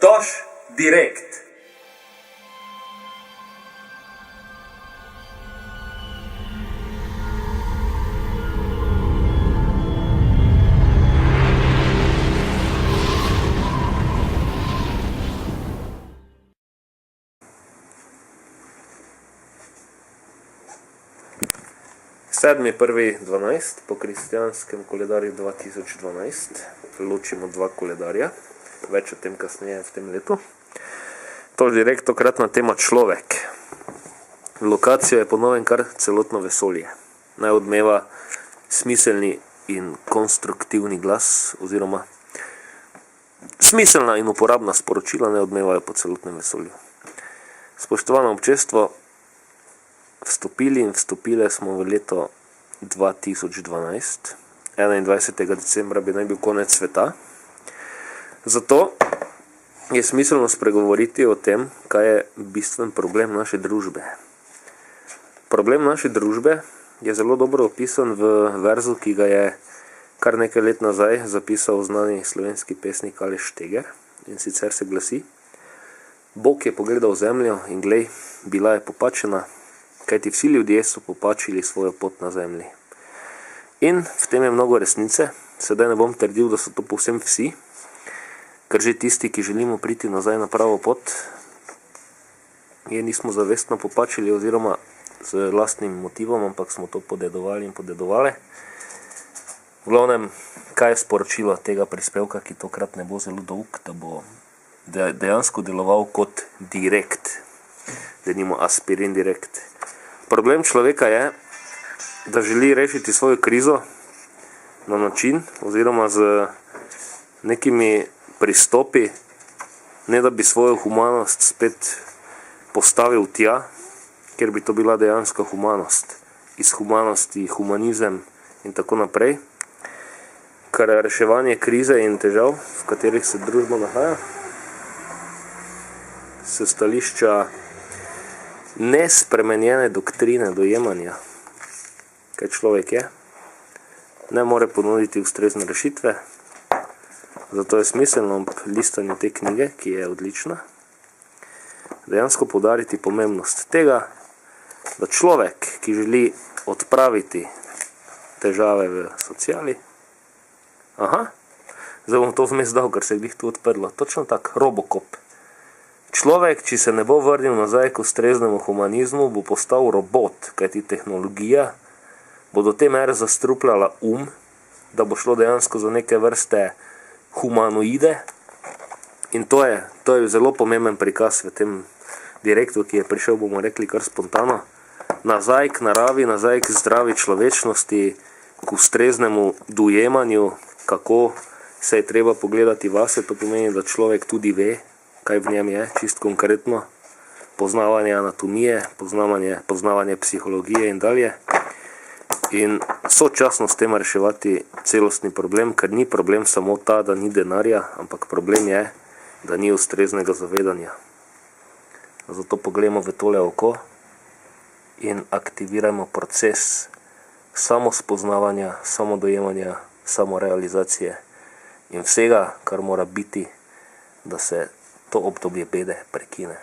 Toš direkt. Sedmi 1.12. po kristjanskem koledarju 2012. Ločimo dva koledarja. Več o tem kasneje v tem letu. Tož direkt tokratna tema človek. Lokacija je po novem kar celotno vesolje. Naj odmeva smiselni in konstruktivni glas, oziroma smiselna in uporabna sporočila ne odmevajo po celotnem vesolju. Spoštovano občestvo, vstopile smo v leto 2012. 21. decembra bi naj bil konec sveta. Zato je smiselno spregovoriti o tem, kaj je bistven problem naše družbe. Problem naše družbe je zelo dobro opisan v verzu, ki ga je kar nekaj let nazaj zapisal znani slovenski pesnik Aleš Šteger, in sicer se glasi: Bog je pogledal zemljo in glej, bila je popačena, kajti vsi ljudje so popačili svojo pot na zemlji. In v tem je mnogo resnice. Sedaj ne bom trdil, da so to povsem vsi, ker že tisti, ki želimo priti nazaj na pravo pot, je nismo zavestno popačili oziroma z lastnim motivom, ampak smo to podedovali in podedovali. V glavnem, kaj je sporočilo tega prispevka, ki tokrat ne bo zelo dolg, da bo dejansko deloval kot direkt, denimo aspirin direkt. Problem človeka je, da želi rešiti svojo krizo na način oziroma z nekimi pristopi, ne da bi svojo humanost spet postavil tja, ker bi to bila dejanska humanost. Iz humanosti, humanizem in tako naprej. Kar je reševanje krize in težav, v katerih se družba nahaja, s stališča nespremenjene doktrine dojemanja, kaj človek je, ne more ponuditi ustrezne rešitve. Zato je smiselno ob listanju te knjige, ki je odlična, dejansko poudariti pomembnost tega, da človek, ki želi odpraviti težave v sociali, zdaj bom to vmes dal, ker se je tu odprlo, točno tak, Robocop. Človek, če se ne bo vrnil nazaj k ustreznemu humanizmu, bo postal robot, kajti tehnologija bo do te mere zastrupljala da bo šlo dejansko za neke vrste humanoide. In to je zelo pomemben prikaz v tem direktu, ki je prišel, bomo rekli, kar spontano. Nazaj k naravi, nazaj k zdravi človečnosti, k ustreznemu dojemanju, kako se je treba pogledati vase. To pomeni, da človek tudi ve, kaj v njem je, čist konkretno. Poznavanje anatomije, poznavanje psihologije in dalje. In sočasno s tem reševati celostni problem, ker ni problem samo ta, da ni denarja, ampak problem je, da ni ustreznega zavedanja. Zato pogledamo v tole oko in aktivirajmo proces samospoznavanja, samodojemanja, samorealizacije in vsega, kar mora biti, da se to obdobje bede prekine.